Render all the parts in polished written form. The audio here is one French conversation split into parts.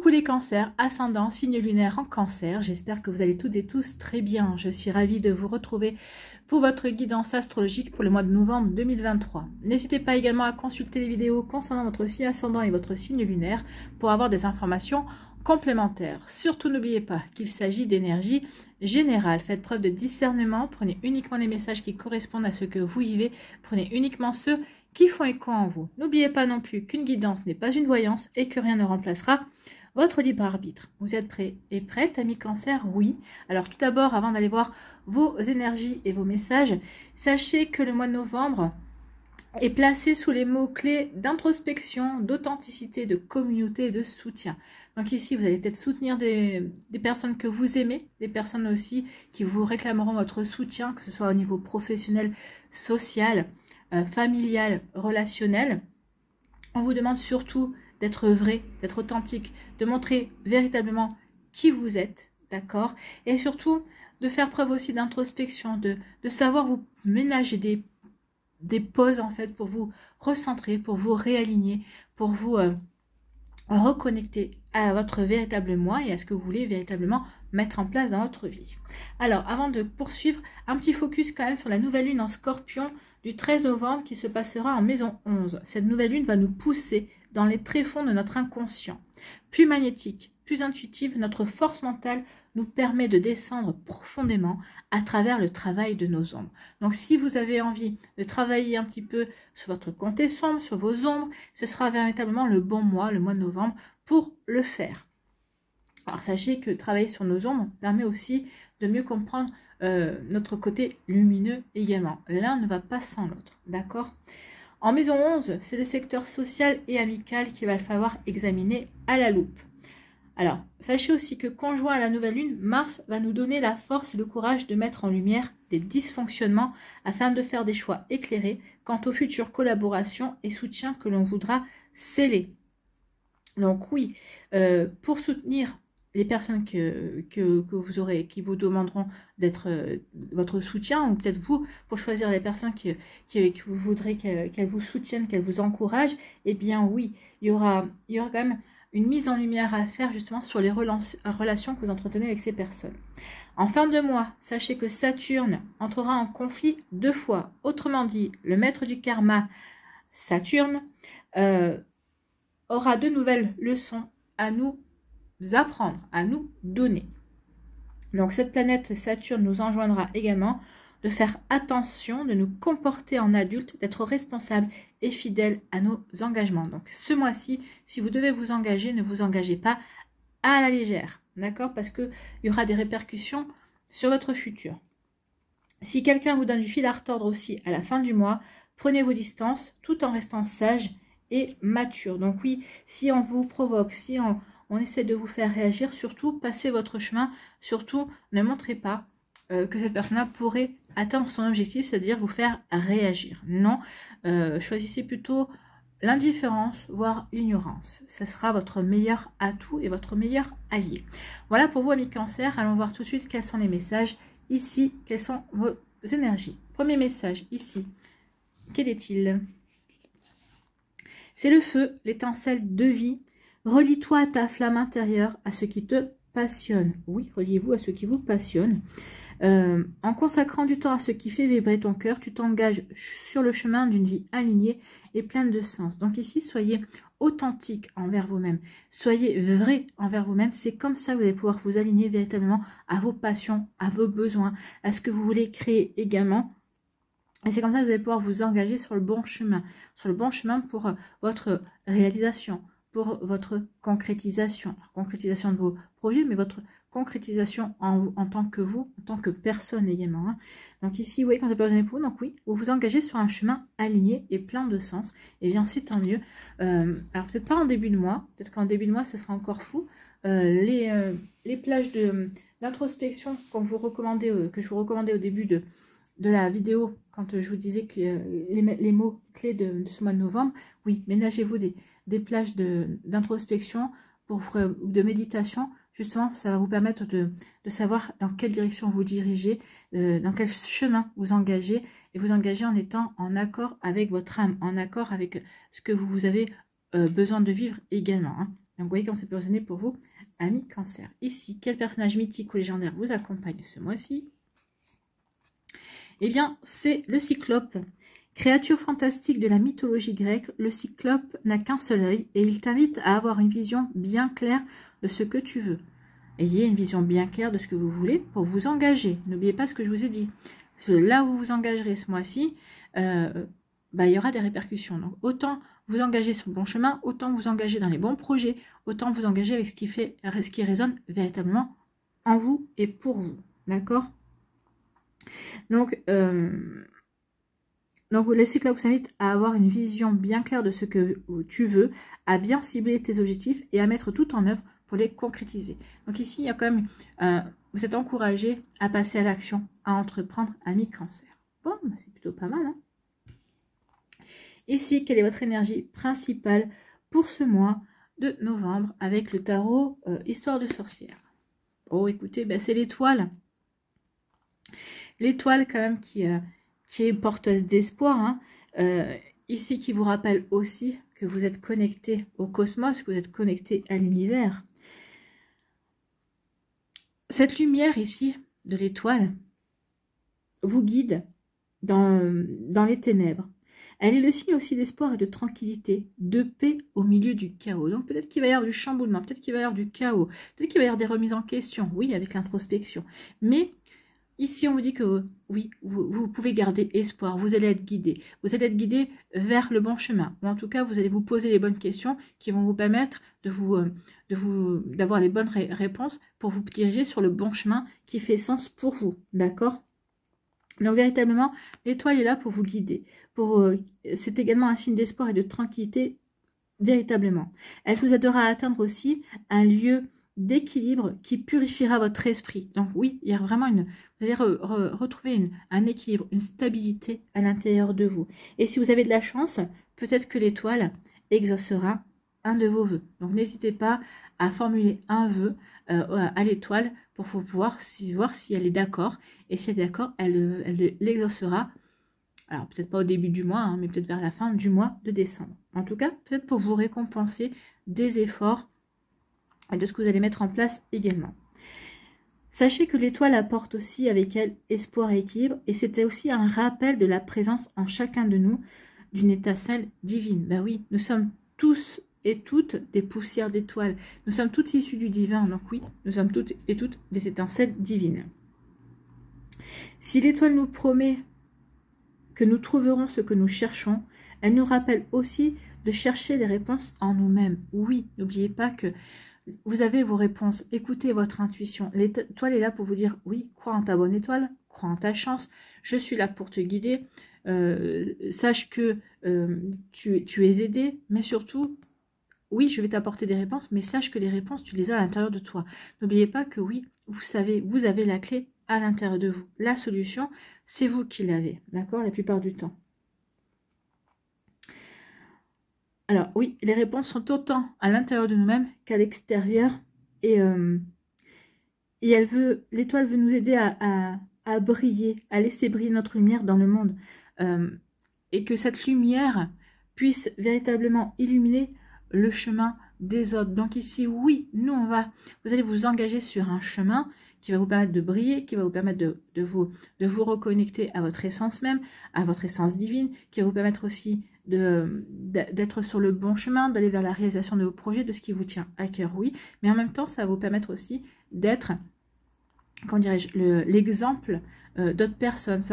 Coucou les cancers, ascendant, signe lunaire en cancer, j'espère que vous allez toutes et tous très bien. Je suis ravie de vous retrouver pour votre guidance astrologique pour le mois de novembre 2023. N'hésitez pas également à consulter les vidéos concernant votre signe ascendant et votre signe lunaire pour avoir des informations complémentaires. Surtout n'oubliez pas qu'il s'agit d'énergie générale. Faites preuve de discernement, prenez uniquement les messages qui correspondent à ce que vous vivez, prenez uniquement ceux qui font écho en vous. N'oubliez pas non plus qu'une guidance n'est pas une voyance et que rien ne remplacera votre libre arbitre. Vous êtes prêts et prêtes, amis cancer? Oui. Alors tout d'abord, avant d'aller voir vos énergies et vos messages, sachez que le mois de novembre est placé sous les mots-clés d'introspection, d'authenticité, de communauté et de soutien. Donc ici, vous allez peut-être soutenir des personnes que vous aimez, des personnes aussi qui vous réclameront votre soutien, que ce soit au niveau professionnel, social, familial, relationnel. On vous demande surtout d'être vrai, d'être authentique, de montrer véritablement qui vous êtes, d'accord? Et surtout, de faire preuve aussi d'introspection, de savoir vous ménager des pauses en fait pour vous recentrer, pour vous réaligner, pour vous reconnecter à votre véritable moi et à ce que vous voulez véritablement mettre en place dans votre vie. Alors, avant de poursuivre, un petit focus quand même sur la nouvelle lune en Scorpion du 13 novembre qui se passera en maison 11. Cette nouvelle lune va nous pousser dans les tréfonds de notre inconscient. Plus magnétique, plus intuitive, notre force mentale nous permet de descendre profondément à travers le travail de nos ombres. Donc si vous avez envie de travailler un petit peu sur votre côté sombre, sur vos ombres, ce sera véritablement le bon mois, le mois de novembre, pour le faire. Alors sachez que travailler sur nos ombres permet aussi de mieux comprendre notre côté lumineux également. L'un ne va pas sans l'autre, d'accord ? En maison 11, c'est le secteur social et amical qu'il va falloir examiner à la loupe. Alors, sachez aussi que conjoint à la nouvelle lune, Mars va nous donner la force et le courage de mettre en lumière des dysfonctionnements afin de faire des choix éclairés quant aux futures collaborations et soutiens que l'on voudra sceller. Donc oui, pour soutenir les personnes que vous aurez, qui vous demanderont d'être votre soutien, ou peut-être vous, pour choisir les personnes que vous voudrez qu'elles vous soutiennent, qu'elles vous encouragent, eh bien oui, il y aura quand même une mise en lumière à faire justement sur les relations que vous entretenez avec ces personnes. En fin de mois, sachez que Saturne entrera en conflit 2 fois. Autrement dit, le maître du karma, Saturne, aura de nouvelles leçons à nous apprendre, à nous donner. Donc cette planète Saturne nous enjoindra également de faire attention, de nous comporter en adulte, d'être responsable et fidèle à nos engagements. Donc ce mois-ci, si vous devez vous engager, ne vous engagez pas à la légère, d'accord? Parce qu'il y aura des répercussions sur votre futur. Si quelqu'un vous donne du fil à retordre aussi à la fin du mois, prenez vos distances tout en restant sage et mature. Donc oui, si on vous provoque, si on essaie de vous faire réagir, surtout passez votre chemin, surtout ne montrez pas que cette personne-là pourrait atteindre son objectif, c'est-à-dire vous faire réagir. Non, choisissez plutôt l'indifférence, voire l'ignorance. Ce sera votre meilleur atout et votre meilleur allié. Voilà pour vous, amis cancer. Allons voir tout de suite quels sont les messages ici, quelles sont vos énergies. Premier message ici, quel est-il? C'est le feu, l'étincelle de vie. Relie-toi à ta flamme intérieure, à ce qui te passionne. Oui, reliez-vous à ce qui vous passionne. En consacrant du temps à ce qui fait vibrer ton cœur, tu t'engages sur le chemin d'une vie alignée et pleine de sens. Donc ici, soyez authentique envers vous-même. Soyez vrai envers vous-même. C'est comme ça que vous allez pouvoir vous aligner véritablement à vos passions, à vos besoins, à ce que vous voulez créer également. Et c'est comme ça que vous allez pouvoir vous engager sur le bon chemin pour votre réalisation, pour votre concrétisation. Alors, concrétisation de vos projets, mais votre concrétisation en tant que vous, en tant que personne également. Hein. Donc ici, vous voyez, quand vous avez besoin de donc oui, vous vous engagez sur un chemin aligné et plein de sens. Et bien, c'est tant mieux. Alors peut-être pas en début de mois, peut-être qu'en début de mois, ça sera encore fou. Les plages d'introspection que je vous recommandais au début de la vidéo, quand je vous disais que les mots clés de ce mois de novembre, oui, ménagez-vous des plages d'introspection de méditation. Justement, ça va vous permettre de savoir dans quelle direction vous dirigez, dans quel chemin vous engagez, et vous engagez en étant en accord avec votre âme, en accord avec ce que vous avez besoin de vivre également. Hein. Donc, vous voyez comment ça peut résonner pour vous, amis Cancer. Ici, quel personnage mythique ou légendaire vous accompagne ce mois-ci? Eh bien, c'est le Cyclope. Créature fantastique de la mythologie grecque, le Cyclope n'a qu'un seul œil et il t'invite à avoir une vision bien claire de ce que tu veux. Ayez une vision bien claire de ce que vous voulez pour vous engager. N'oubliez pas ce que je vous ai dit. Là où vous vous engagerez ce mois-ci, il y aura des répercussions. Donc, autant vous engager sur le bon chemin, autant vous engager dans les bons projets, autant vous engager avec ce qui résonne véritablement en vous et pour vous. D'accord? Donc, le cycle vous invite à avoir une vision bien claire de ce que tu veux, à bien cibler tes objectifs et à mettre tout en œuvre pour les concrétiser. Donc ici, il y a quand même, vous êtes encouragé à passer à l'action, à entreprendre, ami Cancer. Bon, c'est plutôt pas mal. Hein? Ici, quelle est votre énergie principale pour ce mois de novembre avec le tarot Histoire de sorcière? Oh, écoutez, c'est l'étoile. L'étoile quand même qui est porteuse d'espoir. Hein. Ici, qui vous rappelle aussi que vous êtes connecté au cosmos, que vous êtes connecté à l'univers. Cette lumière ici de l'étoile vous guide dans les ténèbres. Elle est le signe aussi d'espoir et de tranquillité, de paix au milieu du chaos. Donc peut-être qu'il va y avoir du chamboulement, peut-être qu'il va y avoir du chaos, peut-être qu'il va y avoir des remises en question, oui, avec l'introspection. Mais ici, on vous dit que oui, vous pouvez garder espoir, vous allez être guidé. Vous allez être guidé vers le bon chemin. Ou en tout cas, vous allez vous poser les bonnes questions qui vont vous permettre d'avoir les bonnes réponses pour vous diriger sur le bon chemin qui fait sens pour vous. D'accord ? Donc véritablement, l'étoile est là pour vous guider. C'est également un signe d'espoir et de tranquillité, véritablement. Elle vous aidera à atteindre aussi un lieu d'équilibre qui purifiera votre esprit. Donc oui, il y a vraiment vous allez retrouver un équilibre, une stabilité à l'intérieur de vous. Et si vous avez de la chance, peut-être que l'étoile exaucera un de vos vœux. Donc n'hésitez pas à formuler un vœu à l'étoile pour voir si elle est d'accord. Et si elle est d'accord, elle l'exaucera. Alors peut-être pas au début du mois, hein, mais peut-être vers la fin du mois de décembre. En tout cas, peut-être pour vous récompenser des efforts et de ce que vous allez mettre en place également. Sachez que l'étoile apporte aussi avec elle espoir et équilibre, et c'était aussi un rappel de la présence en chacun de nous d'une étincelle divine. Ben oui, nous sommes tous et toutes des poussières d'étoiles. Nous sommes toutes issues du divin, donc oui, nous sommes toutes et toutes des étincelles divines. Si l'étoile nous promet que nous trouverons ce que nous cherchons, elle nous rappelle aussi de chercher les réponses en nous-mêmes. Oui, n'oubliez pas que vous avez vos réponses, écoutez votre intuition. L'étoile est là pour vous dire, oui, crois en ta bonne étoile, crois en ta chance, je suis là pour te guider, sache que tu es aidé, mais surtout, oui, je vais t'apporter des réponses, mais sache que les réponses, tu les as à l'intérieur de toi. N'oubliez pas que oui, vous avez la clé à l'intérieur de vous. La solution, c'est vous qui l'avez, d'accord, la plupart du temps. Alors oui, les réponses sont autant à l'intérieur de nous-mêmes qu'à l'extérieur. Et l'étoile veut nous aider à briller, à laisser briller notre lumière dans le monde. Et que cette lumière puisse véritablement illuminer le chemin des autres. Donc ici, oui, vous allez vous engager sur un chemin qui va vous permettre de briller, qui va vous permettre de vous reconnecter à votre essence même, à votre essence divine, qui va vous permettre aussi d'être sur le bon chemin, d'aller vers la réalisation de vos projets, de ce qui vous tient à cœur, oui. Mais en même temps, ça va vous permettre aussi d'être, comment dirais-je, l'exemple d'autres personnes.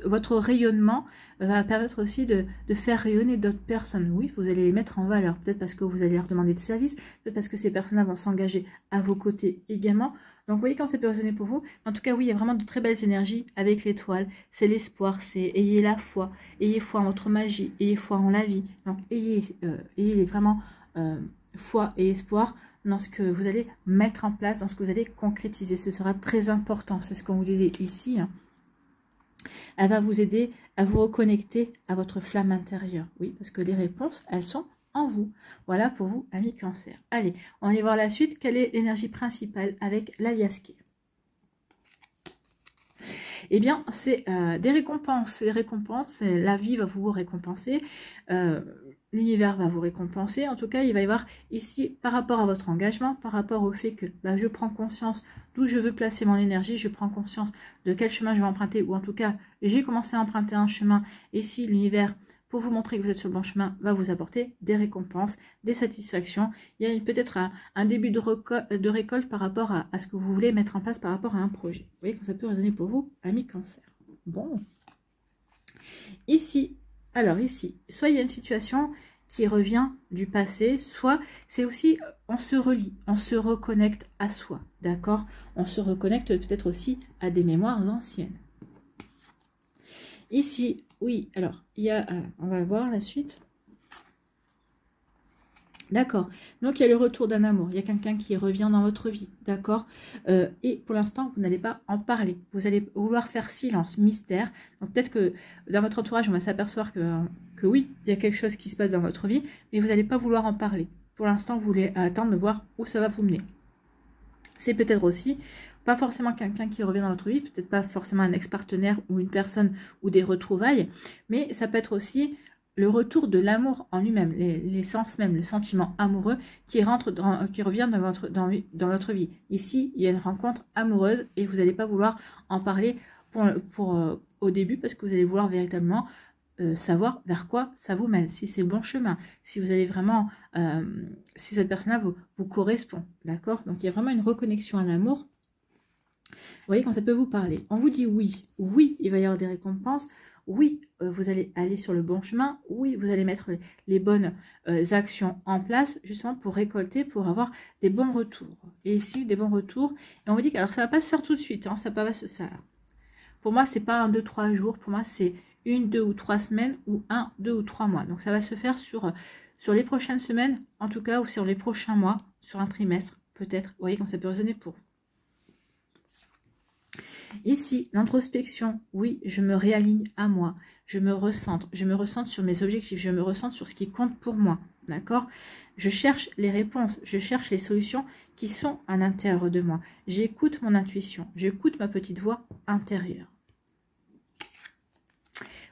Votre rayonnement va permettre aussi de faire rayonner d'autres personnes. Oui, vous allez les mettre en valeur. Peut-être parce que vous allez leur demander de service, peut-être parce que ces personnes-là vont s'engager à vos côtés également. Donc, vous voyez quand ça peut résonner pour vous. En tout cas, oui, il y a vraiment de très belles énergies avec l'étoile. C'est l'espoir, c'est ayez la foi. Ayez foi en votre magie, ayez foi en la vie. Donc, ayez vraiment foi et espoir dans ce que vous allez mettre en place, dans ce que vous allez concrétiser. Ce sera très important. C'est ce qu'on vous disait ici. Hein. Elle va vous aider à vous reconnecter à votre flamme intérieure. Oui, parce que les réponses, elles sont en vous. Voilà pour vous, amis Cancer. Allez, on va y voir la suite. Quelle est l'énergie principale avec l'aliasqué? Eh bien, c'est des récompenses. Les récompenses, la vie va vous récompenser. L'univers va vous récompenser. En tout cas, il va y avoir ici, par rapport à votre engagement, par rapport au fait que je prends conscience d'où je veux placer mon énergie, je prends conscience de quel chemin je vais emprunter, ou en tout cas, j'ai commencé à emprunter un chemin, et si l'univers, pour vous montrer que vous êtes sur le bon chemin, va vous apporter des récompenses, des satisfactions. Il y a peut-être un début de récolte par rapport à ce que vous voulez mettre en place par rapport à un projet. Vous voyez quand ça peut résonner pour vous, amis Cancer. Bon. Ici, alors ici, soit il y a une situation qui revient du passé, soit c'est aussi, on se relie, on se reconnecte à soi, d'accord? On se reconnecte peut-être aussi à des mémoires anciennes. Ici, oui, alors, il y a, on va voir la suite. D'accord, donc il y a le retour d'un amour, il y a quelqu'un qui revient dans votre vie, d'accord, et pour l'instant, vous n'allez pas en parler, vous allez vouloir faire silence, mystère, donc peut-être que dans votre entourage, on va s'apercevoir que oui, il y a quelque chose qui se passe dans votre vie, mais vous n'allez pas vouloir en parler. Pour l'instant, vous voulez attendre de voir où ça va vous mener. C'est peut-être aussi, pas forcément quelqu'un qui revient dans votre vie, peut-être pas forcément un ex-partenaire ou une personne ou des retrouvailles, mais ça peut être aussi le retour de l'amour en lui-même, l'essence même, le sentiment amoureux qui revient dans votre vie. Ici, il y a une rencontre amoureuse et vous n'allez pas vouloir en parler au début parce que vous allez vouloir véritablement savoir vers quoi ça vous mène, si c'est le bon chemin, si vous allez vraiment, si cette personne-là vous correspond, d'accord? Donc, il y a vraiment une reconnexion à l'amour. Vous voyez quand ça peut vous parler. On vous dit oui, oui, il va y avoir des récompenses, oui, vous allez aller sur le bon chemin, oui, vous allez mettre les bonnes actions en place, justement pour récolter, pour avoir des bons retours. Et ici, des bons retours. Et on vous dit que alors ça ne va pas se faire tout de suite, hein, pour moi, c'est pas 1, 2, 3 jours, pour moi, c'est 1, 2 ou 3 semaines, ou 1, 2 ou 3 mois. Donc ça va se faire sur les prochaines semaines, en tout cas, ou sur les prochains mois, sur un trimestre, peut-être. Vous voyez quand ça peut résonner pour vous. Ici, l'introspection, oui, je me réaligne à moi, je me recentre sur mes objectifs, je me recentre sur ce qui compte pour moi, d'accord? Je cherche les réponses, je cherche les solutions qui sont à l'intérieur de moi. J'écoute mon intuition, j'écoute ma petite voix intérieure.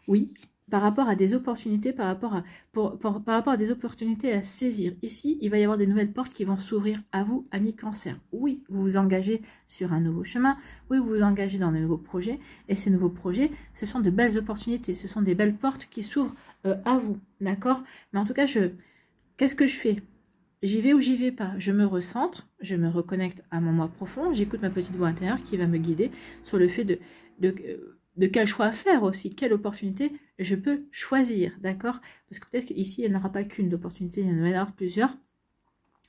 Oui, par rapport à des opportunités, par rapport à des opportunités à saisir. Ici, il va y avoir des nouvelles portes qui vont s'ouvrir à vous, amis Cancer. Oui, vous vous engagez sur un nouveau chemin. Oui, vous vous engagez dans de nouveaux projets. Et ces nouveaux projets, ce sont de belles opportunités. Ce sont des belles portes qui s'ouvrent à vous. D'accord? Mais en tout cas, qu'est-ce que je fais? J'y vais ou j'y vais pas? Je me recentre, je me reconnecte à mon moi profond. J'écoute ma petite voix intérieure qui va me guider sur le fait de quel choix faire aussi, quelle opportunité je peux choisir, d'accord? Parce que peut-être qu'ici, il n'y en aura pas qu'une d'opportunité, il y en aura plusieurs.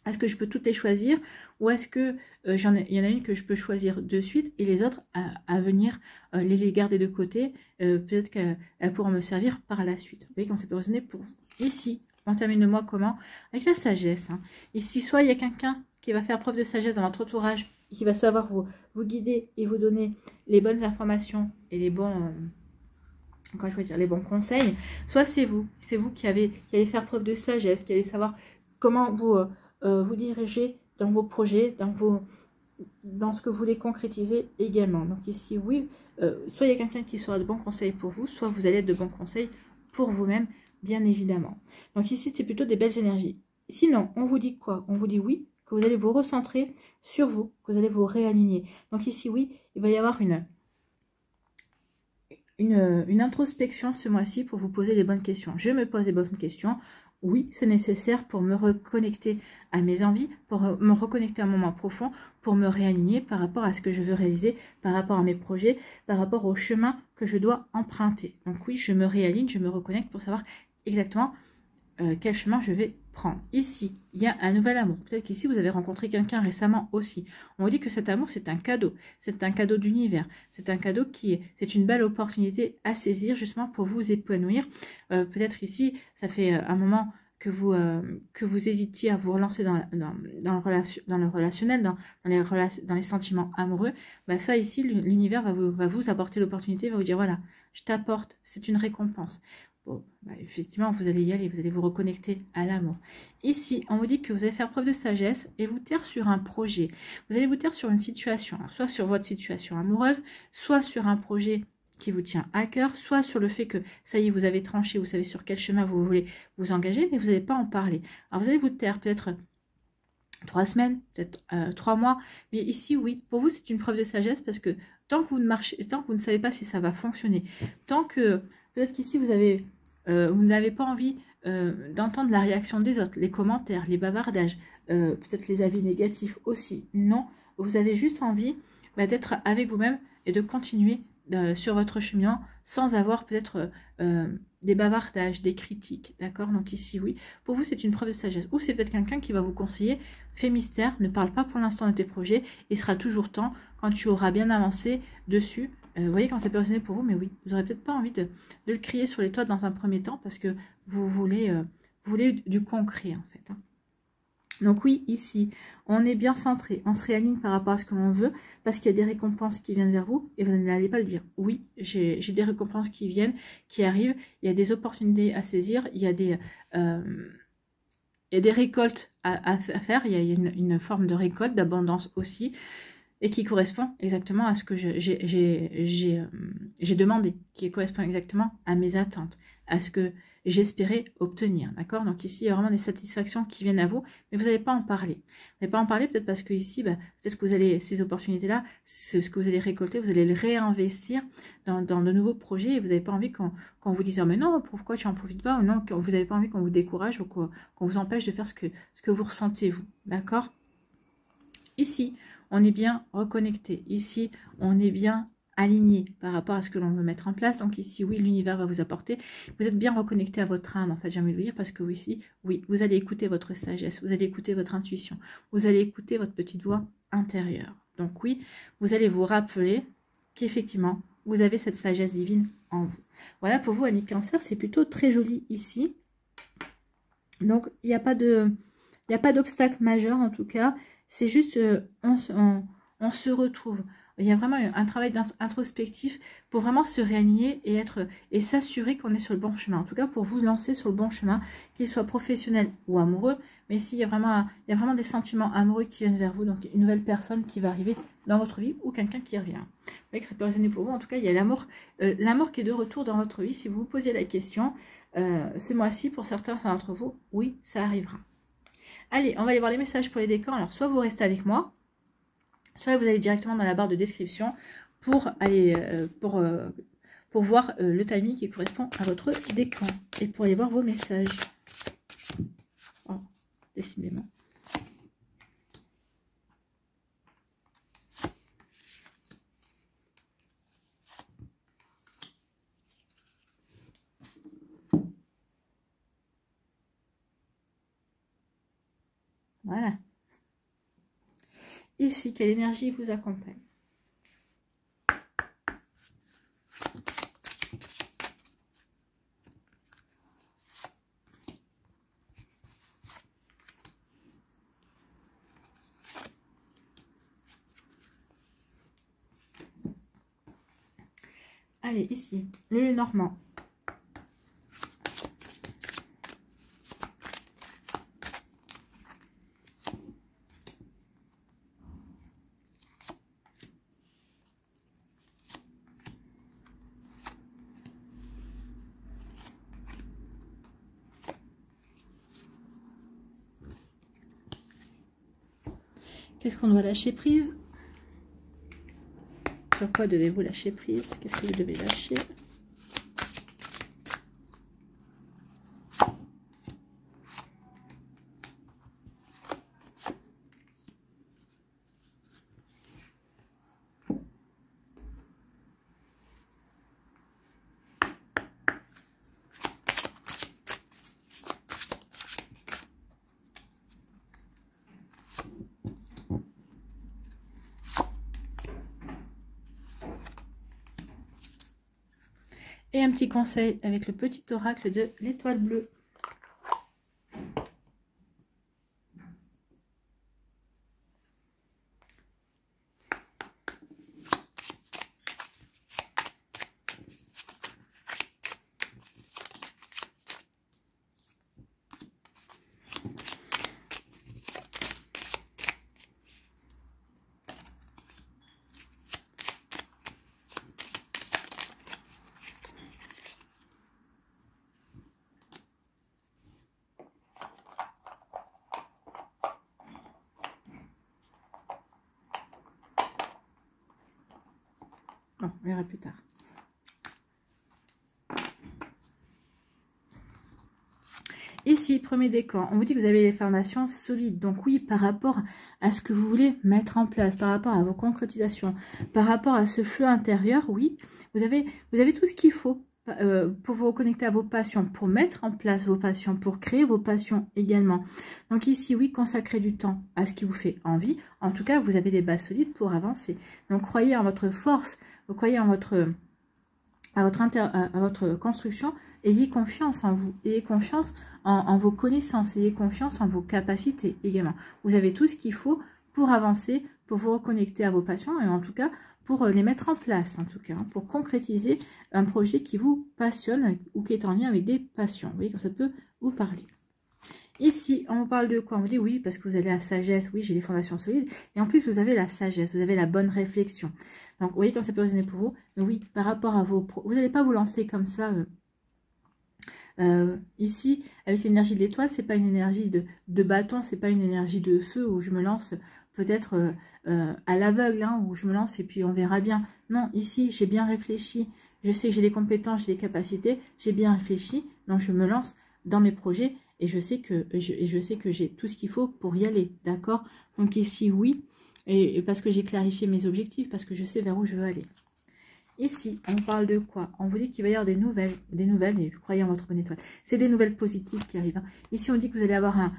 Est-ce que je peux toutes les choisir ou est-ce que il y en a une que je peux choisir de suite et les autres à venir, les garder de côté, peut-être qu'elles pourront me servir par la suite. Vous voyez quand ça peut résonner pour vous. Ici, on termine le mois comment? Avec la sagesse. Hein. Ici, soit il y a quelqu'un qui va faire preuve de sagesse dans votre entourage, qui va savoir vous guider et vous donner les bonnes informations et les bons, les bons conseils, soit c'est vous qui allez faire preuve de sagesse, qui allez savoir comment vous diriger dans vos projets, dans ce que vous voulez concrétiser également. Donc ici, oui, soit il y a quelqu'un qui sera de bons conseils pour vous, soit vous allez être de bons conseils pour vous-même, bien évidemment. Donc ici, c'est plutôt des belles énergies. Sinon, on vous dit quoi? On vous dit oui, que vous allez vous recentrer sur vous, que vous allez vous réaligner. Donc ici, oui, il va y avoir une introspection ce mois-ci pour vous poser les bonnes questions. Je me pose les bonnes questions. Oui, c'est nécessaire pour me reconnecter à mes envies, pour me reconnecter à un moment profond, pour me réaligner par rapport à ce que je veux réaliser, par rapport à mes projets, par rapport au chemin que je dois emprunter. Donc oui, je me réaligne, je me reconnecte pour savoir exactement quel chemin je vais prendre. Ici, il y a un nouvel amour. Peut-être qu'ici, vous avez rencontré quelqu'un récemment aussi. On vous dit que cet amour, c'est un cadeau. C'est un cadeau d'univers. C'est un cadeau c'est une belle opportunité à saisir justement pour vous épanouir. Peut-être ici, ça fait un moment que vous hésitiez à vous relancer dans le relationnel, dans les sentiments amoureux. Bah ça ici, l'univers va vous apporter l'opportunité, va vous dire voilà, je t'apporte, c'est une récompense. Bon, bah, effectivement, vous allez y aller, vous allez vous reconnecter à l'amour. Ici, on vous dit que vous allez faire preuve de sagesse et vous taire sur un projet. Vous allez vous taire sur une situation, alors, soit sur votre situation amoureuse, soit sur un projet qui vous tient à cœur, soit sur le fait que, ça y est, vous avez tranché, vous savez sur quel chemin vous voulez vous engager, mais vous n'allez pas en parler. Alors, vous allez vous taire peut-être 3 semaines, peut-être 3 mois, mais ici, oui, pour vous, c'est une preuve de sagesse parce que tant que vous ne marchez, tant que vous ne savez pas si ça va fonctionner, tant que, peut-être qu'ici, vous n'avez pas envie d'entendre la réaction des autres, les commentaires, les bavardages, peut-être les avis négatifs aussi. Non, vous avez juste envie d'être avec vous-même et de continuer sur votre chemin sans avoir peut-être des bavardages, des critiques. D'accord? Donc ici, oui. Pour vous, c'est une preuve de sagesse. Ou c'est peut-être quelqu'un qui va vous conseiller, fais mystère, ne parle pas pour l'instant de tes projets, il sera toujours temps quand tu auras bien avancé dessus. Vous voyez quand ça peut résonner pour vous, mais oui, vous n'aurez peut-être pas envie de le crier sur les toits dans un premier temps parce que vous voulez du concret en fait. Hein. Donc oui, ici, on est bien centré, on se réaligne par rapport à ce que l'on veut parce qu'il y a des récompenses qui viennent vers vous et vous n'allez pas le dire. Oui, j'ai des récompenses qui viennent, qui arrivent, il y a des opportunités à saisir, il y a des récoltes à faire, il y a une forme de récolte, d'abondance aussi, et qui correspond exactement à ce que j'ai demandé, qui correspond exactement à mes attentes, à ce que j'espérais obtenir, d'accord? Donc ici, il y a vraiment des satisfactions qui viennent à vous, mais vous n'allez pas en parler. Vous n'allez pas en parler peut-être parce que ici, peut-être que vous allez, ces opportunités-là, ce que vous allez récolter, vous allez le réinvestir dans de nouveaux projets et vous n'avez pas envie qu'on vous dise « Ah mais non, pourquoi tu n'en profites pas ?» ou non, vous n'avez pas envie qu'on vous décourage ou qu'on vous empêche de faire ce que vous ressentez, vous, d'accord? Ici, on est bien reconnecté. Ici, on est bien aligné par rapport à ce que l'on veut mettre en place. Donc ici, oui, l'univers va vous apporter. Vous êtes bien reconnecté à votre âme, en fait, j'ai envie de vous dire, parce que ici, oui, vous allez écouter votre sagesse, vous allez écouter votre intuition, vous allez écouter votre petite voix intérieure. Donc oui, vous allez vous rappeler qu'effectivement, vous avez cette sagesse divine en vous. Voilà, pour vous, amis Cancer, c'est plutôt très joli ici. Donc, il n'y a pas d'obstacle majeur, en tout cas. C'est juste, on se retrouve. Il y a vraiment un travail introspectif pour vraiment se réaligner et s'assurer qu'on est sur le bon chemin. En tout cas, pour vous lancer sur le bon chemin, qu'il soit professionnel ou amoureux. Mais ici, il y a vraiment des sentiments amoureux qui viennent vers vous. Donc, une nouvelle personne qui va arriver dans votre vie ou quelqu'un qui revient. Vous voyez que ça peut résonner pour vous. En tout cas, il y a l'amour qui est de retour dans votre vie. Si vous vous posiez la question, ce mois-ci, pour certains d'entre vous, oui, ça arrivera. Allez, on va aller voir les messages pour les décans. Alors, soit vous restez avec moi, soit vous allez directement dans la barre de description pour voir le timing qui correspond à votre décan et pour aller voir vos messages. Oh, décidément. Voilà. Ici, quelle énergie vous accompagne? Allez, ici, le Normand. Qu'est-ce qu'on doit lâcher prise? Sur quoi devez-vous lâcher prise? Qu'est-ce que vous devez lâcher? Et un petit conseil avec le petit oracle de l'étoile bleue. Bon, on verra plus tard. Ici, premier décan, on vous dit que vous avez des fondations solides. Donc oui, par rapport à ce que vous voulez mettre en place, par rapport à vos concrétisations, par rapport à ce flux intérieur, oui, vous avez tout ce qu'il faut pour vous reconnecter à vos passions, pour mettre en place vos passions, pour créer vos passions également. Donc ici, oui, consacrez du temps à ce qui vous fait envie. En tout cas, vous avez des bases solides pour avancer. Donc croyez en votre force, vous croyez en votre construction. Ayez confiance en vous, ayez confiance en vos connaissances, ayez confiance en vos capacités également. Vous avez tout ce qu'il faut pour avancer, pour vous reconnecter à vos passions et en tout cas pour les mettre en place, en tout cas, hein, pour concrétiser un projet qui vous passionne ou qui est en lien avec des passions. Vous voyez, comme ça peut vous parler. Ici, on vous parle de quoi? On vous dit oui, parce que vous avez la sagesse, oui, j'ai les fondations solides, et en plus, vous avez la sagesse, vous avez la bonne réflexion. Donc, vous voyez, quand ça peut résonner pour vous, oui, par rapport à vos... Vous n'allez pas vous lancer comme ça... ici, avec l'énergie de l'étoile, c'est pas une énergie de bâton, c'est pas une énergie de feu où je me lance peut-être à l'aveugle, hein, où je me lance et puis on verra bien. Non, ici, j'ai bien réfléchi, je sais que j'ai les compétences, j'ai les capacités, j'ai bien réfléchi, donc je me lance dans mes projets et je sais que j'ai tout ce qu'il faut pour y aller, d'accord? Donc ici, oui, et parce que j'ai clarifié mes objectifs, parce que je sais vers où je veux aller. Ici, on parle de quoi? On vous dit qu'il va y avoir des nouvelles, et croyez en votre bonne étoile. C'est des nouvelles positives qui arrivent. Hein. Ici, on dit que vous allez avoir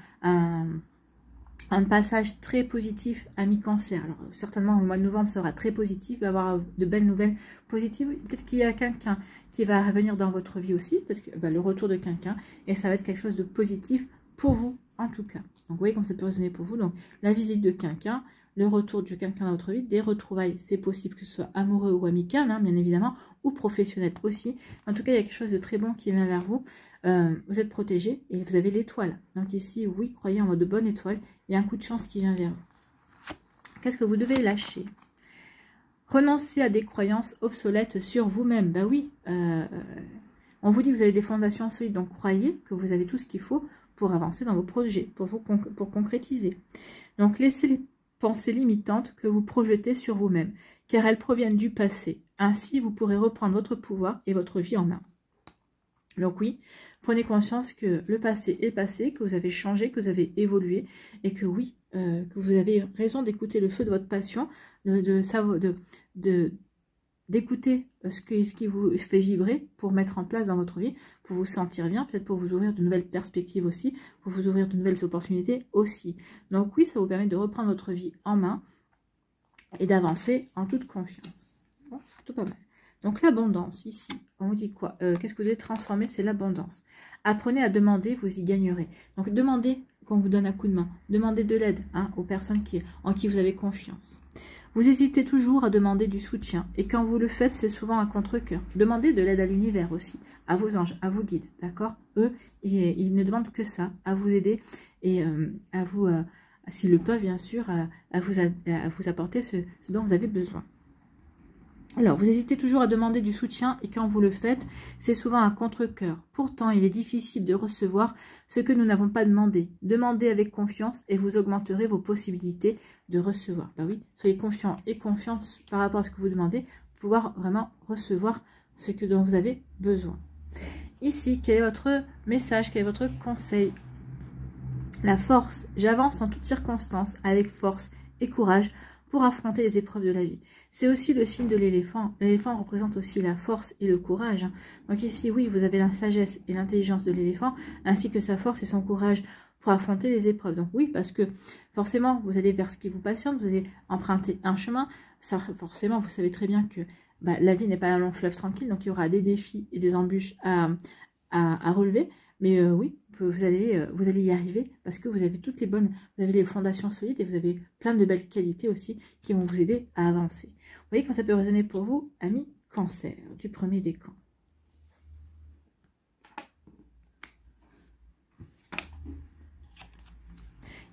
un passage très positif à mi-cancer. Alors, certainement, au mois de novembre, ça sera très positif. Il va y avoir de belles nouvelles positives. Peut-être qu'il y a quelqu'un qui va revenir dans votre vie aussi. Peut-être que le retour de quelqu'un. Et ça va être quelque chose de positif pour vous, en tout cas. Donc, vous voyez comme ça peut résonner pour vous. Donc, la visite de quelqu'un, le retour de quelqu'un dans votre vie, des retrouvailles, c'est possible que ce soit amoureux ou amical, hein, bien évidemment, ou professionnel aussi. En tout cas, il y a quelque chose de très bon qui vient vers vous. Vous êtes protégé et vous avez l'étoile. Donc ici, oui, croyez en votre bonne étoile. Il y a un coup de chance qui vient vers vous. Qu'est-ce que vous devez lâcher? Renoncer à des croyances obsolètes sur vous-même. Ben oui, on vous dit que vous avez des fondations solides, donc croyez que vous avez tout ce qu'il faut pour avancer dans vos projets, pour concrétiser. Donc laissez les pensées limitantes que vous projetez sur vous-même, car elles proviennent du passé. Ainsi, vous pourrez reprendre votre pouvoir et votre vie en main. Donc oui, prenez conscience que le passé est passé, que vous avez changé, que vous avez évolué, et que oui, que vous avez raison d'écouter le feu de votre passion, d'écouter ce qui vous fait vibrer pour mettre en place dans votre vie, pour vous sentir bien, peut-être pour vous ouvrir de nouvelles perspectives aussi, pour vous ouvrir de nouvelles opportunités aussi. Donc oui, ça vous permet de reprendre votre vie en main et d'avancer en toute confiance. Bon, c'est plutôt pas mal. Donc l'abondance, ici, on vous dit quoi? Qu'est-ce que vous devez transformer? C'est l'abondance. Apprenez à demander, vous y gagnerez. Donc demandez qu'on vous donne un coup de main. Demandez de l'aide aux personnes en qui vous avez confiance. Vous hésitez toujours à demander du soutien. Et quand vous le faites, c'est souvent un contre-cœur. Demandez de l'aide à l'univers aussi, à vos anges, à vos guides, d'accord? Eux, ils ne demandent que ça, à vous aider et à vous, s'ils le peuvent bien sûr, à vous apporter ce dont vous avez besoin. Alors, vous hésitez toujours à demander du soutien et quand vous le faites, c'est souvent un contre-cœur. Pourtant, il est difficile de recevoir ce que nous n'avons pas demandé. Demandez avec confiance et vous augmenterez vos possibilités de recevoir. Ben oui, soyez confiants et confiance par rapport à ce que vous demandez pour pouvoir vraiment recevoir ce dont vous avez besoin. Ici, quel est votre message, quel est votre conseil? La force. J'avance en toutes circonstances avec force et courage pour affronter les épreuves de la vie. C'est aussi le signe de l'éléphant. L'éléphant représente aussi la force et le courage. Donc ici, oui, vous avez la sagesse et l'intelligence de l'éléphant, ainsi que sa force et son courage pour affronter les épreuves. Donc oui, parce que forcément, vous allez vers ce qui vous passionne, vous allez emprunter un chemin. Ça, forcément, vous savez très bien que la vie n'est pas un long fleuve tranquille, donc il y aura des défis et des embûches à relever. Mais oui, vous allez y arriver parce que vous avez toutes vous avez les fondations solides et vous avez plein de belles qualités aussi qui vont vous aider à avancer. Vous voyez quand ça peut résonner pour vous, amis Cancer, du premier décan.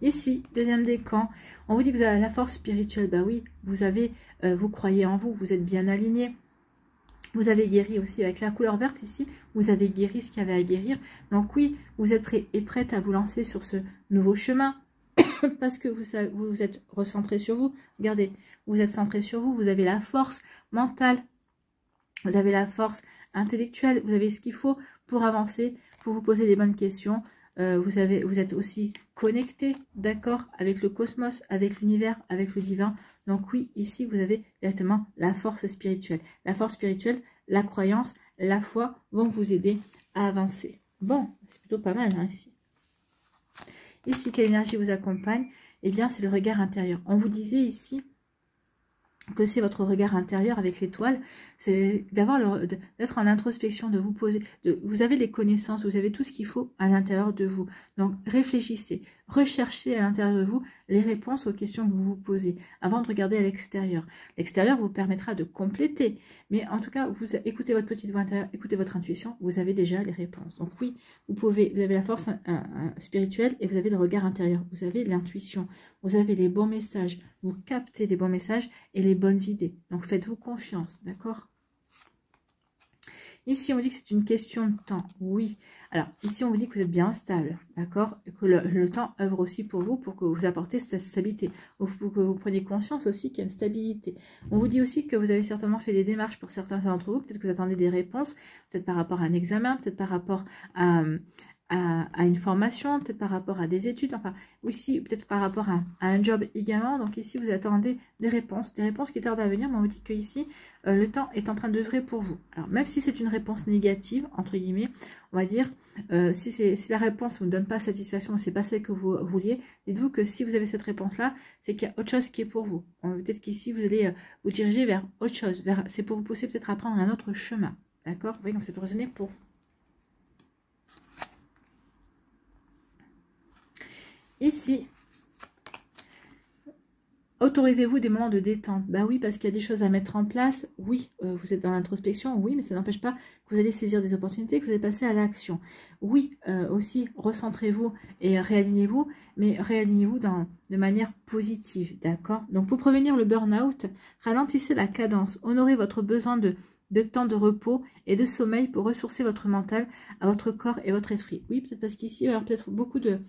Ici, deuxième décan, on vous dit que vous avez la force spirituelle. Bah oui, vous croyez en vous, vous êtes bien aligné. Vous avez guéri aussi avec la couleur verte ici. Vous avez guéri ce qu'il y avait à guérir. Donc oui, vous êtes prêt et prête à vous lancer sur ce nouveau chemin. Parce que vous êtes recentré sur vous. Regardez, vous êtes centré sur vous. Vous avez la force mentale Vous avez la force intellectuelle, vous avez ce qu'il faut pour avancer, pour vous poser les bonnes questions. Vous êtes aussi connecté, d'accord, avec le cosmos, avec l'univers, avec le divin. Donc oui, ici, vous avez directement la force spirituelle. La force spirituelle, la croyance, la foi vont vous aider à avancer. Bon, c'est plutôt pas mal hein, ici. Ici, quelle énergie vous accompagne? Eh bien, c'est le regard intérieur. On vous disait ici que c'est votre regard intérieur avec l'étoile, c'est d'être en introspection, de vous poser, vous avez les connaissances, vous avez tout ce qu'il faut à l'intérieur de vous. Donc réfléchissez, recherchez à l'intérieur de vous les réponses aux questions que vous vous posez avant de regarder à l'extérieur. L'extérieur vous permettra de compléter, mais en tout cas, vous écoutez votre petite voix intérieure, écoutez votre intuition, vous avez déjà les réponses. Donc oui, vous avez la force spirituelle et vous avez le regard intérieur, vous avez l'intuition, vous avez les bons messages, vous captez les bons messages et les bonnes idées. Donc faites-vous confiance, d'accord? Ici, on dit que c'est une question de temps. Oui. Alors, ici, on vous dit que vous êtes bien stable, d'accord? Et que le temps œuvre aussi pour vous, pour que vous apportez cette stabilité. Ou pour que vous preniez conscience aussi qu'il y a une stabilité. On vous dit aussi que vous avez certainement fait des démarches pour certains d'entre vous. Peut-être que vous attendez des réponses, peut-être par rapport à un examen, peut-être par rapport à une formation, peut-être par rapport à des études, enfin aussi peut-être par rapport à un job également. Donc ici vous attendez des réponses qui tardent à venir, mais on vous dit que ici le temps est en train d'œuvrer pour vous. Alors même si c'est une réponse négative, entre guillemets, on va dire, si la réponse ne vous donne pas satisfaction, c'est pas celle que vous vouliez, dites-vous que si vous avez cette réponse-là, c'est qu'il y a autre chose qui est pour vous. Peut-être qu'ici vous allez vous diriger vers autre chose, c'est pour vous pousser peut-être à prendre un autre chemin, d'accord? Vous voyez comme ça peut résonner pour vous. Ici, autorisez-vous des moments de détente. Bah oui, parce qu'il y a des choses à mettre en place. Oui, vous êtes dans l'introspection, oui, mais ça n'empêche pas que vous allez saisir des opportunités, que vous allez passer à l'action. Oui, aussi, recentrez-vous et réalignez-vous, mais réalignez-vous de manière positive, d'accord? Donc, pour prévenir le burn-out, ralentissez la cadence, honorez votre besoin de temps de repos et de sommeil pour ressourcer votre mental à votre corps et votre esprit. Oui, peut-être parce qu'ici, il va y avoir peut-être beaucoup de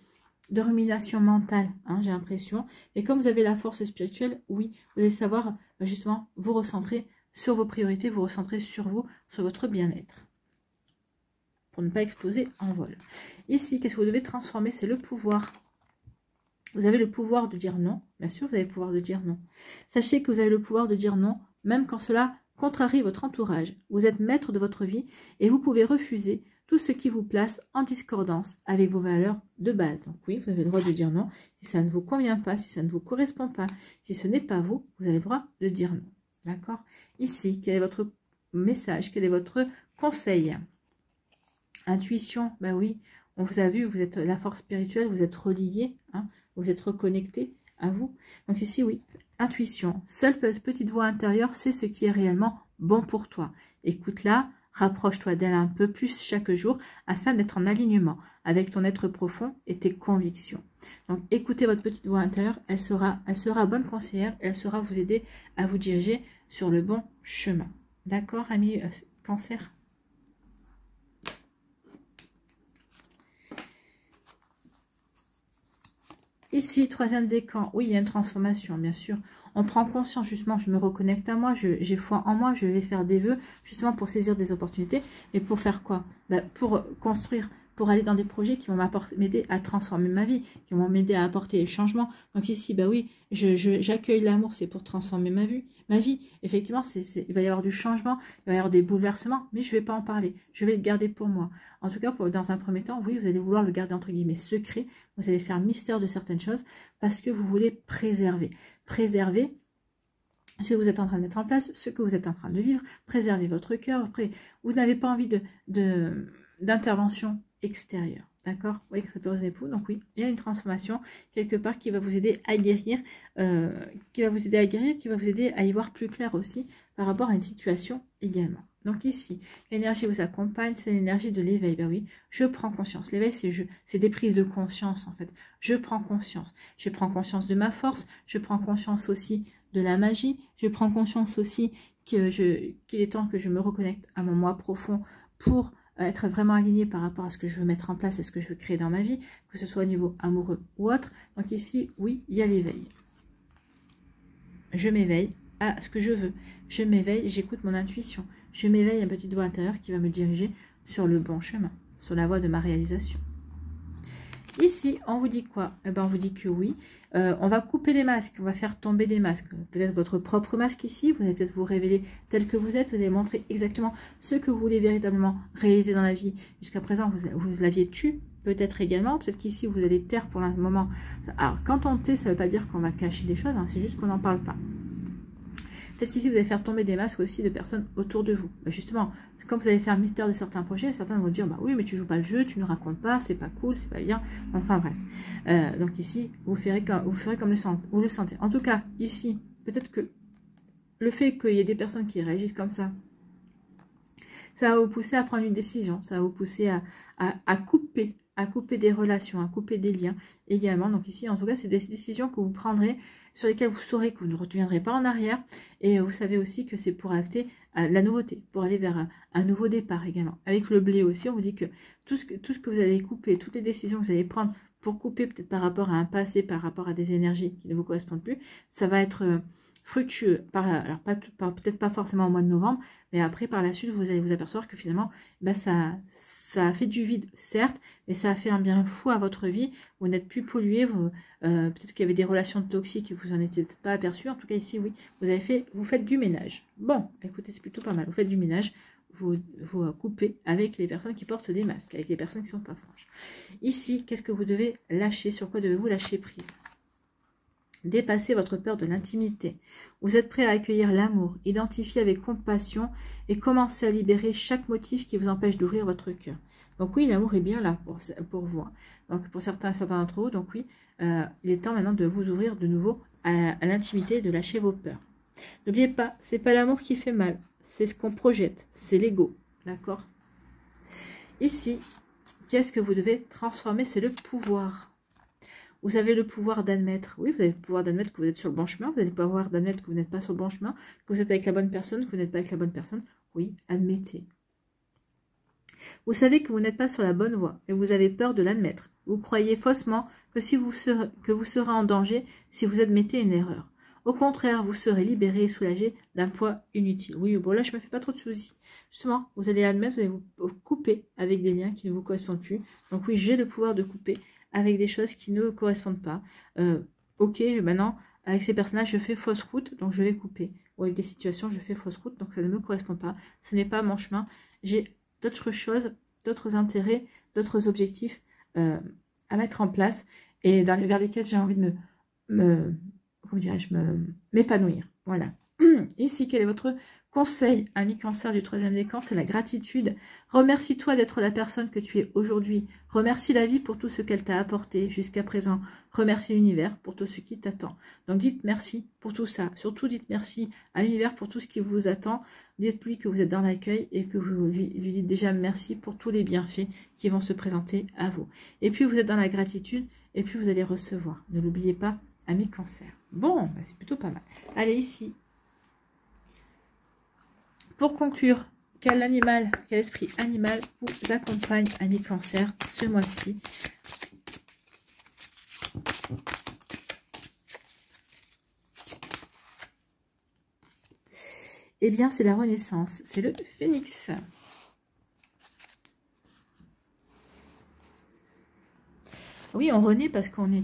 rumination mentale, hein, j'ai l'impression. Et comme vous avez la force spirituelle, oui, vous allez savoir justement vous recentrer sur vos priorités, vous recentrer sur vous, sur votre bien-être. Pour ne pas exploser en vol. Ici, qu'est-ce que vous devez transformer? C'est le pouvoir. Vous avez le pouvoir de dire non. Bien sûr, vous avez le pouvoir de dire non. Sachez que vous avez le pouvoir de dire non, même quand cela contrarie votre entourage. Vous êtes maître de votre vie et vous pouvez refuser tout ce qui vous place en discordance avec vos valeurs de base. Donc oui, vous avez le droit de dire non. Si ça ne vous convient pas, si ça ne vous correspond pas, si ce n'est pas vous, vous avez le droit de dire non. D'accord? Ici, quel est votre message? Quel est votre conseil? Intuition, ben oui, on vous a vu, vous êtes la force spirituelle, vous êtes relié, hein, vous êtes reconnecté à vous. Donc ici, oui, intuition. Seule petite voix intérieure, c'est ce qui est réellement bon pour toi. Écoute-la. Rapproche-toi d'elle un peu plus chaque jour afin d'être en alignement avec ton être profond et tes convictions. Donc, écoutez votre petite voix intérieure, elle sera bonne conseillère, elle saura vous aider à vous diriger sur le bon chemin. D'accord, amis Cancer? Ici, troisième décan, oui, il y a une transformation, bien sûr. On prend conscience, justement, je me reconnecte à moi, j'ai foi en moi, je vais faire des vœux, justement, pour saisir des opportunités. Mais pour faire quoi? Pour construire, pour aller dans des projets qui vont m'aider à transformer ma vie, qui vont m'aider à apporter les changements. Donc ici, bah oui, j'accueille l'amour, c'est pour transformer ma vie. Effectivement, il va y avoir du changement, il va y avoir des bouleversements, mais je ne vais pas en parler, je vais le garder pour moi. En tout cas, dans un premier temps, oui, vous allez vouloir le garder entre guillemets secret, vous allez faire mystère de certaines choses parce que vous voulez préserver ce que vous êtes en train de mettre en place, ce que vous êtes en train de vivre, préserver votre cœur. Après, vous n'avez pas envie d'intervention extérieure, d'accord? Vous voyez que ça peut résonner pour vous. Donc oui, il y a une transformation quelque part qui va vous aider à guérir, qui va vous aider à y voir plus clair aussi par rapport à une situation également. Donc ici, l'énergie vous accompagne, c'est l'énergie de l'éveil. Ben oui, je prends conscience. L'éveil, c'est des prises de conscience en fait. Je prends conscience. Je prends conscience de ma force. Je prends conscience aussi de la magie. Je prends conscience aussi qu'il est temps que je me reconnecte à mon moi profond pour être vraiment aligné par rapport à ce que je veux mettre en place et ce que je veux créer dans ma vie, que ce soit au niveau amoureux ou autre. Donc ici, oui, il y a l'éveil. Je m'éveille à ce que je veux. Je m'éveille, j'écoute mon intuition. je m'éveille à une petite voix intérieure qui va me diriger sur le bon chemin, sur la voie de ma réalisation. Ici, on vous dit quoi? Eh ben, on vous dit que oui, on va couper les masques, on va faire tomber des masques. Peut-être votre propre masque ici, vous allez peut-être vous révéler tel que vous êtes, vous allez montrer exactement ce que vous voulez véritablement réaliser dans la vie. Jusqu'à présent, vous l'aviez tu, peut-être également, peut-être qu'ici, vous allez taire pour le moment. Alors, quand on tait, ça ne veut pas dire qu'on va cacher des choses, hein, c'est juste qu'on n'en parle pas. Peut-être qu'ici, vous allez faire tomber des masques aussi de personnes autour de vous. Bah justement, quand vous allez faire mystère de certains projets, certains vont dire, bah oui, mais tu joues pas le jeu, tu ne racontes pas, c'est pas cool, c'est pas bien. Enfin bref. Donc ici, vous ferez comme vous le sentez. En tout cas, ici, peut-être que le fait qu'il y ait des personnes qui réagissent comme ça va vous pousser à prendre une décision, ça va vous pousser à couper des relations, à couper des liens également. Donc ici, en tout cas, c'est des décisions que vous prendrez, sur lesquelles vous saurez que vous ne reviendrez pas en arrière. Et vous savez aussi que c'est pour acter la nouveauté, pour aller vers un nouveau départ également. Avec le blé aussi, on vous dit que tout ce que vous allez couper, toutes les décisions que vous allez prendre pour couper peut-être par rapport à un passé, par rapport à des énergies qui ne vous correspondent plus, ça va être fructueux. Alors peut-être pas forcément au mois de novembre, mais après par la suite, vous allez vous apercevoir que finalement, bah, ça a fait du vide, certes, mais ça a fait un bien fou à votre vie. Vous n'êtes plus pollué. Peut-être qu'il y avait des relations toxiques et vous en étiez peut-être pas aperçu. En tout cas, ici, oui, vous faites du ménage. Bon, écoutez, c'est plutôt pas mal. Vous faites du ménage. Vous coupez avec les personnes qui portent des masques, avec les personnes qui ne sont pas franches. Ici, qu'est-ce que vous devez lâcher? Sur quoi devez-vous lâcher prise? Dépassez votre peur de l'intimité. Vous êtes prêt à accueillir l'amour, identifier avec compassion et commencer à libérer chaque motif qui vous empêche d'ouvrir votre cœur. Donc oui, l'amour est bien là pour vous. Hein. Donc pour certains d'entre vous, donc oui, il est temps maintenant de vous ouvrir de nouveau à l'intimité et de lâcher vos peurs. N'oubliez pas, c'est pas l'amour qui fait mal, c'est ce qu'on projette, c'est l'ego, d'accord? Ici, qu'est-ce que vous devez transformer? C'est le pouvoir. Vous avez le pouvoir d'admettre, oui, vous avez le pouvoir d'admettre que vous êtes sur le bon chemin, vous avez le pouvoir d'admettre que vous n'êtes pas sur le bon chemin, que vous êtes avec la bonne personne, que vous n'êtes pas avec la bonne personne. Oui, admettez. Vous savez que vous n'êtes pas sur la bonne voie, mais vous avez peur de l'admettre. Vous croyez faussement que vous serez en danger si vous admettez une erreur. Au contraire, vous serez libéré et soulagé d'un poids inutile. Oui, bon là, je ne me fais pas trop de soucis. Justement, vous allez admettre, vous allez vous couper avec des liens qui ne vous correspondent plus. Donc oui, j'ai le pouvoir de couper avec des choses qui ne correspondent pas. Ok, maintenant, avec ces personnages, je fais fausse route, donc je vais couper. Ou avec des situations, je fais fausse route, donc ça ne me correspond pas. Ce n'est pas mon chemin. J'ai d'autres choses, d'autres intérêts, d'autres objectifs à mettre en place et vers lesquels j'ai envie de m'épanouir. Voilà. Ici, quel est votre conseil, ami Cancer du 3e décan? C'est la gratitude. Remercie-toi d'être la personne que tu es aujourd'hui. Remercie la vie pour tout ce qu'elle t'a apporté jusqu'à présent. Remercie l'univers pour tout ce qui t'attend. Donc dites merci pour tout ça. Surtout dites merci à l'univers pour tout ce qui vous attend. Dites-lui que vous êtes dans l'accueil et que vous lui dites déjà merci pour tous les bienfaits qui vont se présenter à vous. Et puis vous êtes dans la gratitude et puis vous allez recevoir. Ne l'oubliez pas, ami Cancer. Bon, bah c'est plutôt pas mal. Allez, ici. Pour conclure, quel esprit animal vous accompagne, ami Cancer, ce mois-ci? Eh bien, c'est la renaissance, c'est le phénix. Oui, on renaît parce qu'on est...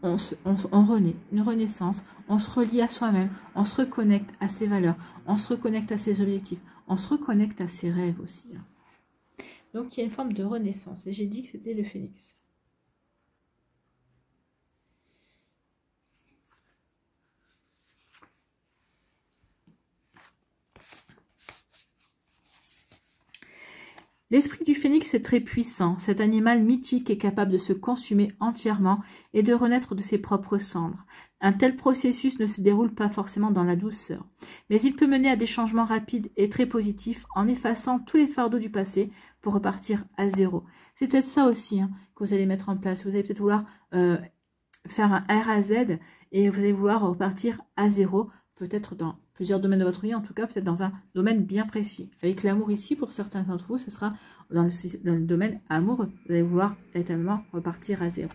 On renaît, une renaissance, on se relie à soi-même, on se reconnecte à ses valeurs, on se reconnecte à ses objectifs, on se reconnecte à ses rêves aussi. Donc il y a une forme de renaissance et j'ai dit que c'était le phénix. L'esprit du phénix est très puissant. Cet animal mythique est capable de se consumer entièrement et de renaître de ses propres cendres. Un tel processus ne se déroule pas forcément dans la douceur, mais il peut mener à des changements rapides et très positifs en effaçant tous les fardeaux du passé pour repartir à zéro. C'est peut-être ça aussi que vous allez mettre en place. Vous allez peut-être vouloir faire un R à Z et vous allez vouloir repartir à zéro, peut-être dans plusieurs domaines de votre vie, en tout cas peut-être dans un domaine bien précis. Avec l'amour ici, pour certains d'entre vous, ce sera dans le domaine amoureux. Vous allez vouloir véritablement repartir à zéro.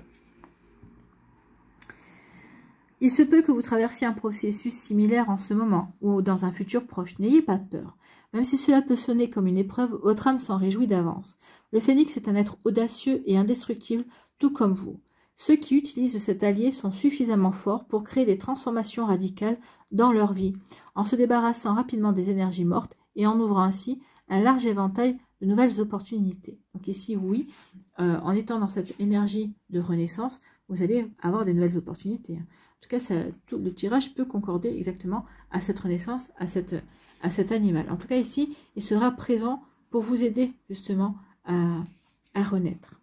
Il se peut que vous traversiez un processus similaire en ce moment ou dans un futur proche. N'ayez pas peur. Même si cela peut sonner comme une épreuve, votre âme s'en réjouit d'avance. Le phénix est un être audacieux et indestructible, tout comme vous. Ceux qui utilisent cet allié sont suffisamment forts pour créer des transformations radicales dans leur vie, en se débarrassant rapidement des énergies mortes et en ouvrant ainsi un large éventail de nouvelles opportunités. Donc ici, oui, en étant dans cette énergie de renaissance, vous allez avoir des nouvelles opportunités. En tout cas, le tirage peut concorder exactement à cette renaissance, à cet animal. En tout cas, ici, il sera présent pour vous aider justement à renaître.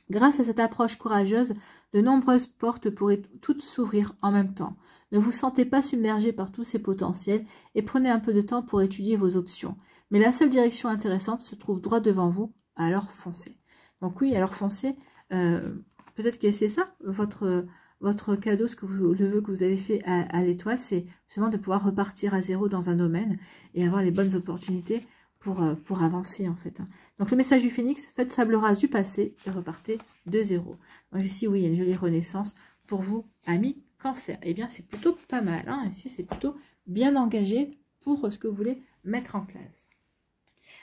Grâce à cette approche courageuse, de nombreuses portes pourraient toutes s'ouvrir en même temps. Ne vous sentez pas submergé par tous ces potentiels et prenez un peu de temps pour étudier vos options. Mais la seule direction intéressante se trouve droit devant vous, alors foncez. Donc oui, alors foncez. Peut-être que c'est ça, votre cadeau, le vœu que vous avez fait à l'étoile, c'est justement de pouvoir repartir à zéro dans un domaine et avoir les bonnes opportunités pour avancer en fait. Donc le message du phénix, faites table rase du passé et repartez de zéro. Donc ici, oui, il y a une jolie renaissance pour vous, amis Cancer. Eh bien, c'est plutôt pas mal. Hein. Ici, c'est plutôt bien engagé pour ce que vous voulez mettre en place.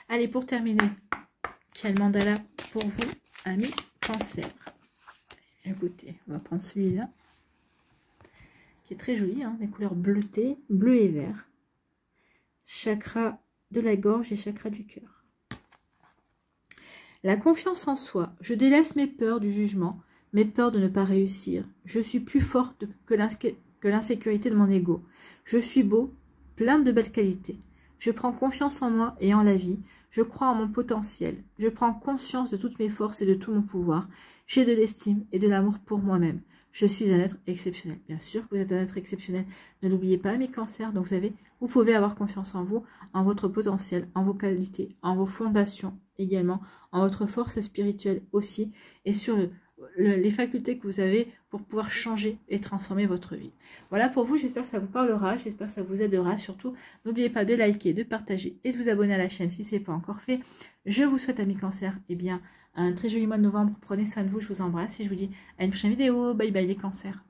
Allez, pour terminer, quel mandala pour vous, amis Cancer? Écoutez, on va prendre celui-là, qui est très joli, hein, des couleurs bleutées, bleu et vert. Chakra de la gorge et chakra du cœur. La confiance en soi. Je délaisse mes peurs du jugement, mes peurs de ne pas réussir. Je suis plus forte que l'insécurité de mon ego. Je suis beau, plein de belles qualités. Je prends confiance en moi et en la vie. Je crois en mon potentiel. Je prends conscience de toutes mes forces et de tout mon pouvoir. J'ai de l'estime et de l'amour pour moi-même. Je suis un être exceptionnel. Bien sûr que vous êtes un être exceptionnel. Ne l'oubliez pas, mes cancers. Donc, vous pouvez avoir confiance en vous, en votre potentiel, en vos qualités, en vos fondations également, en votre force spirituelle aussi, et sur les facultés que vous avez pour pouvoir changer et transformer votre vie. Voilà pour vous, j'espère que ça vous parlera, j'espère que ça vous aidera. Surtout, n'oubliez pas de liker, de partager et de vous abonner à la chaîne si ce n'est pas encore fait. Je vous souhaite, amis Cancer, eh bien, un très joli mois de novembre. Prenez soin de vous, je vous embrasse et je vous dis à une prochaine vidéo. Bye bye les cancers.